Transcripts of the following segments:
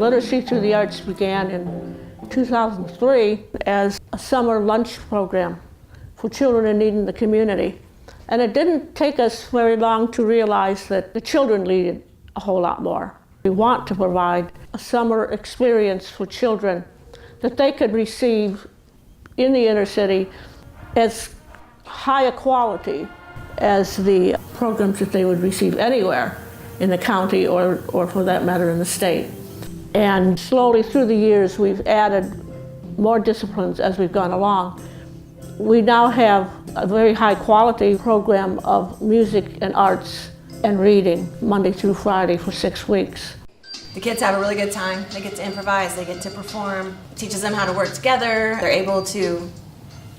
Literacy Through the Arts began in 2003 as a summer lunch program for children in need in the community. And it didn't take us very long to realize that the children needed a whole lot more. We want to provide a summer experience for children that they could receive in the inner city as high a quality as the programs that they would receive anywhere in the county or for that matter in the state. And slowly through the years we've added more disciplines as we've gone along. We now have a very high quality program of music and arts and reading Monday through Friday for 6 weeks. The kids have a really good time. They get to improvise, they get to perform. It teaches them how to work together. They're able to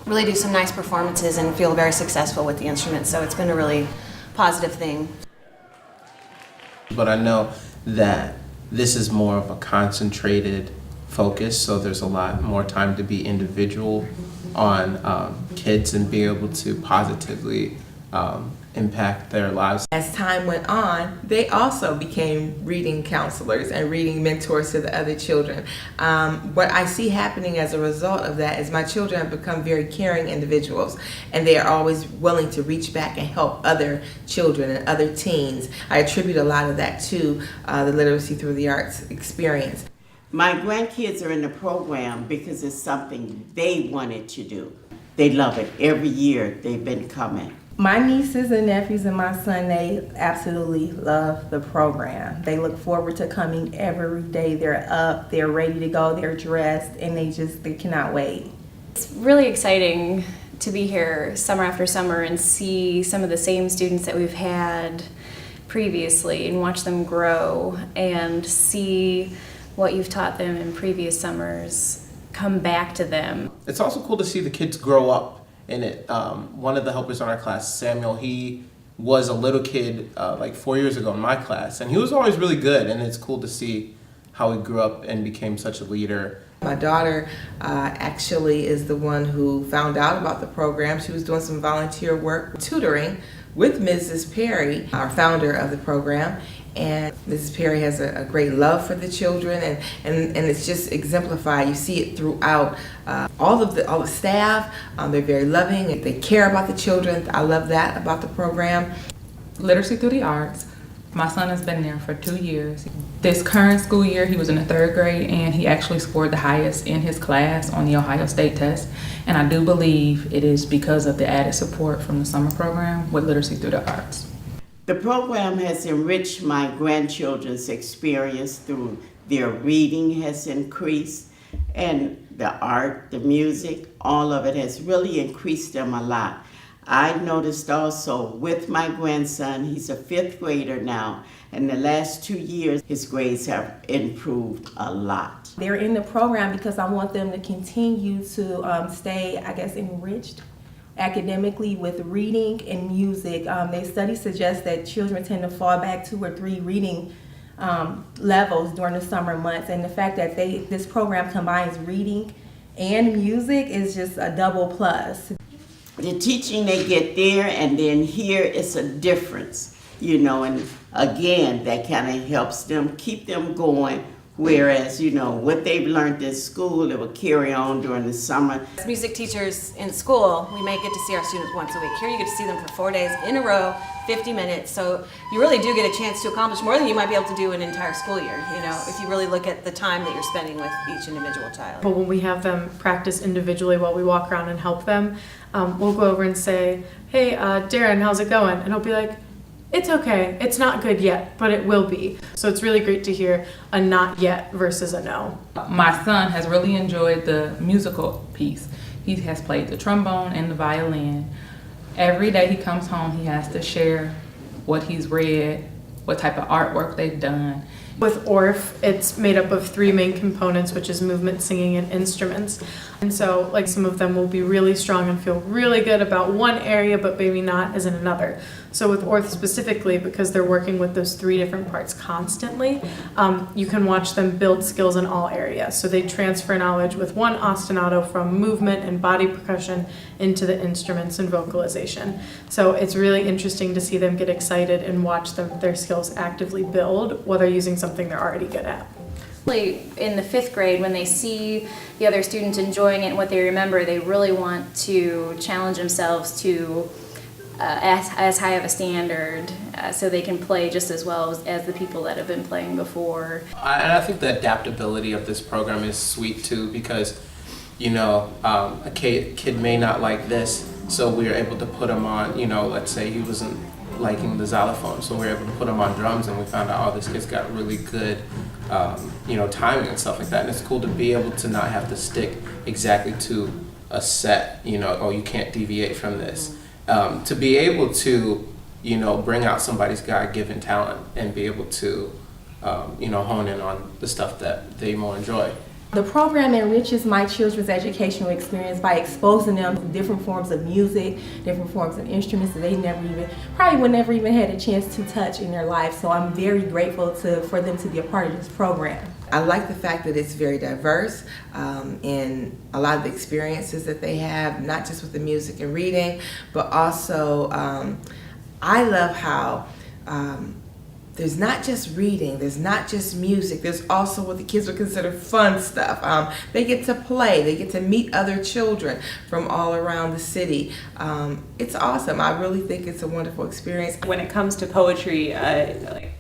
really do some nice performances and feel very successful with the instruments. So it's been a really positive thing. But I know that this is more of a concentrated focus, so there's a lot more time to be individual on kids and be able to positively impact their lives. As time went on, they also became reading counselors and reading mentors to the other children. What I see happening as a result of that is my children have become very caring individuals, and they are always willing to reach back and help other children and other teens. I attribute a lot of that to the Literacy Through the Arts experience. My grandkids are in the program because it's something they wanted to do. They love it. Every year they've been coming. My nieces and nephews and my son, they absolutely love the program. They look forward to coming every day. They're up, they're ready to go, they're dressed, and they cannot wait. It's really exciting to be here summer after summer and see some of the same students that we've had previously and watch them grow and see what you've taught them in previous summers come back to them. It's also cool to see the kids grow up in it. One of the helpers on our class, Samuel, he was a little kid like 4 years ago in my class, and he was always really good, and it's cool to see how he grew up and became such a leader. My daughter actually is the one who found out about the program. She was doing some volunteer work tutoring with Mrs. Perry, our founder of the program. And Mrs. Perry has a great love for the children, and it's just exemplified. You see it throughout all the staff. They're very loving. They care about the children. I love that about the program. Literacy Through the Arts. My son has been there for 2 years. This current school year, he was in the 3rd grade, and he actually scored the highest in his class on the Ohio State test. And I do believe it is because of the added support from the summer program with Literacy Through the Arts. The program has enriched my grandchildren's experience through their reading has increased, and the art, the music, all of it has really increased them a lot. I noticed also with my grandson, he's a 5th grader now, and the last 2 years his grades have improved a lot. They're in the program because I want them to continue to stay, I guess, enriched academically with reading and music. Studies suggest that children tend to fall back 2 or 3 reading levels during the summer months, and the fact that this program combines reading and music is just a double plus. The teaching they get there and then here, it's a difference, and again, that kind of helps them, keep them going. Whereas, what they've learned in school, it will carry on during the summer. As music teachers in school, we may get to see our students once a week. Here you get to see them for 4 days in a row, 50 minutes. So you really do get a chance to accomplish more than you might be able to do an entire school year, if you really look at the time that you're spending with each individual child. But when we have them practice individually while we walk around and help them, we'll go over and say, hey, Darren, how's it going? And he'll be like, it's okay, it's not good yet, but it will be. So it's really great to hear a not yet versus a no. My son has really enjoyed the musical piece. He has played the trombone and the violin. Every day he comes home, he has to share what he's read, what type of artwork they've done. With ORF, it's made up of 3 main components, which is movement, singing, and instruments. And so, some of them will be really strong and feel really good about one area, but maybe not as in another. So with ORF specifically, because they're working with those 3 different parts constantly, you can watch them build skills in all areas. So they transfer knowledge with one ostinato from movement and body percussion into the instruments and vocalization. So it's really interesting to see them get excited and watch their skills actively build while they're using something they're already good at. In the 5th grade, when they see the other students enjoying it and what they remember, they really want to challenge themselves to as high of a standard so they can play just as well as the people that have been playing before. And I think the adaptability of this program is sweet too, because a kid may not like this, so we were able to put him on, let's say he wasn't liking the xylophone, so we were able to put him on drums, and we found out, this kid's got really good timing and stuff like that. And it's cool to be able to not have to stick exactly to a set, oh, you can't deviate from this. To be able to, bring out somebody's God-given talent and be able to, hone in on the stuff that they more enjoy. The program enriches my children's educational experience by exposing them to different forms of music, different forms of instruments that they probably would never even had a chance to touch in their life. So I'm very grateful for them to be a part of this program. I like the fact that it's very diverse in a lot of the experiences that they have, not just with the music and reading, but also I love how there's not just reading, there's not just music, there's also what the kids would consider fun stuff. They get to play, they get to meet other children from all around the city. It's awesome. I really think it's a wonderful experience. When it comes to poetry,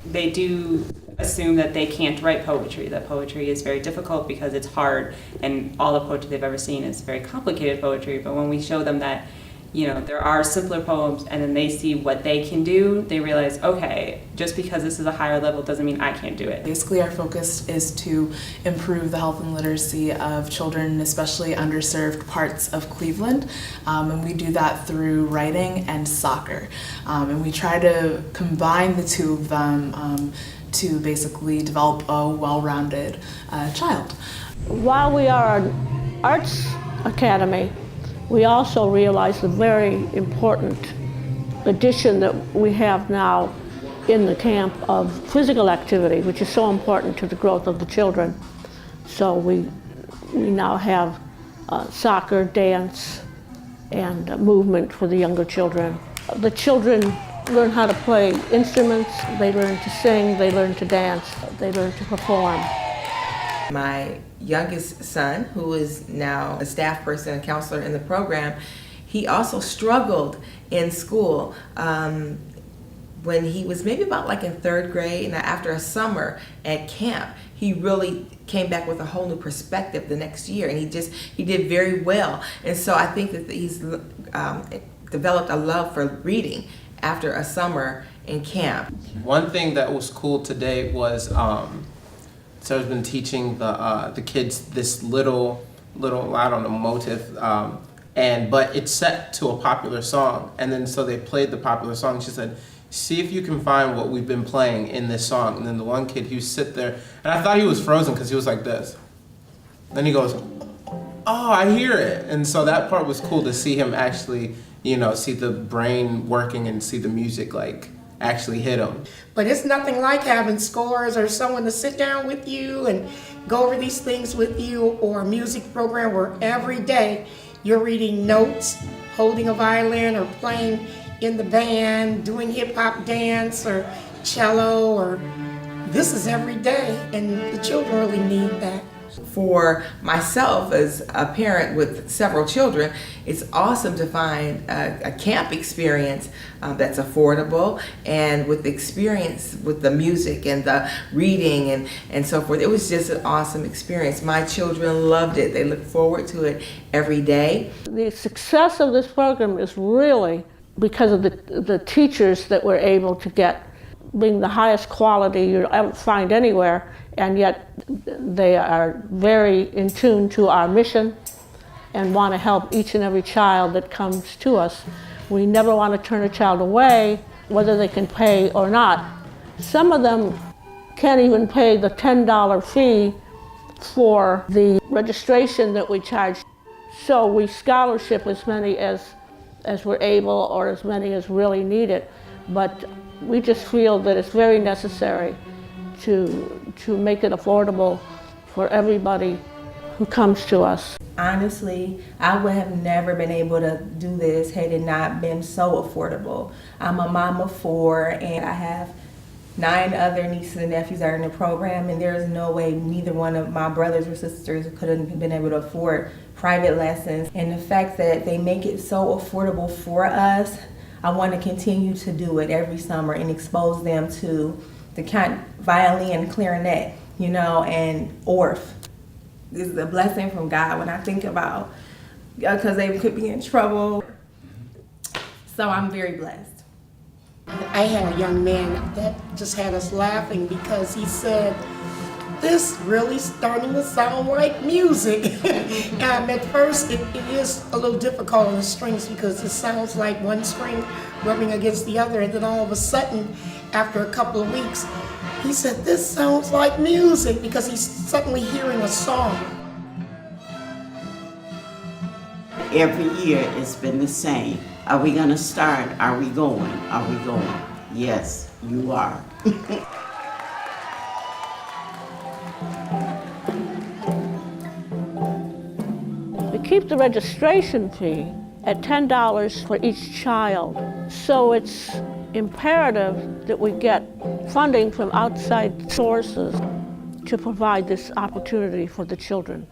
they do assume that they can't write poetry, that poetry is very difficult because it's hard, and all the poetry they've ever seen is very complicated poetry. But when we show them that there are simpler poems, and then they see what they can do, they realize, okay, just because this is a higher level doesn't mean I can't do it. Basically, our focus is to improve the health and literacy of children, especially underserved parts of Cleveland, and we do that through writing and soccer. And we try to combine the two of them to basically develop a well-rounded child. While we are an arts academy, we also realize the very important addition that we have now in the camp of physical activity, which is so important to the growth of the children. So we now have soccer, dance, and movement for the younger children. The children learn how to play instruments, they learn to sing, they learn to dance, they learn to perform. My youngest son, who is now a staff person and counselor in the program, he also struggled in school when he was maybe about in 3rd grade, and after a summer at camp, he really came back with a whole new perspective the next year, and he did very well. And so I think that he's developed a love for reading after a summer in camp. One thing that was cool today was so I've been teaching the kids this little I don't know, motive, but it's set to a popular song, and then so they played the popular song. She said, see if you can find what we've been playing in this song. And then the one kid, he would sit there, and I thought he was frozen because he was like this. Then he goes, oh, I hear it. And so that part was cool to see him actually, see the brain working and see the music actually hit him. But it's nothing like having scores or someone to sit down with you and go over these things with you, or a music program where every day you're reading notes, holding a violin, or playing in the band, doing hip hop dance or cello, or this is every day, and the children really need that. For myself as a parent with several children, it's awesome to find a camp experience that's affordable, and with the experience with the music and the reading and so forth. It was just an awesome experience. My children loved it. They look forward to it every day. The success of this program is really because of the teachers that we're able to get, being the highest quality you'll ever find anywhere, and yet they are very in tune to our mission and want to help each and every child that comes to us. We never want to turn a child away, whether they can pay or not. Some of them can't even pay the $10 fee for the registration that we charge. So we scholarship as many as we're able, or as many as really need it. But we just feel that it's very necessary to make it affordable for everybody who comes to us. Honestly, I would have never been able to do this had it not been so affordable. I'm a mom of 4, and I have 9 other nieces and nephews that are in the program, and there's no way neither one of my brothers or sisters could have been able to afford private lessons. And the fact that they make it so affordable for us, I want to continue to do it every summer and expose them to the violin, clarinet, you know, and orff. This is a blessing from God when I think about, because they could be in trouble. So I'm very blessed. I had a young man that just had us laughing because he said, "This really starting to sound like music." At first it is a little difficult on the strings because it sounds like one string rubbing against the other, and then all of a sudden, after a couple of weeks, he said, "This sounds like music," because he's suddenly hearing a song. Every year it's been the same. Are we gonna start? Are we going? Are we going? Yes, you are. We keep the registration fee at $10 for each child. So it's imperative that we get funding from outside sources to provide this opportunity for the children.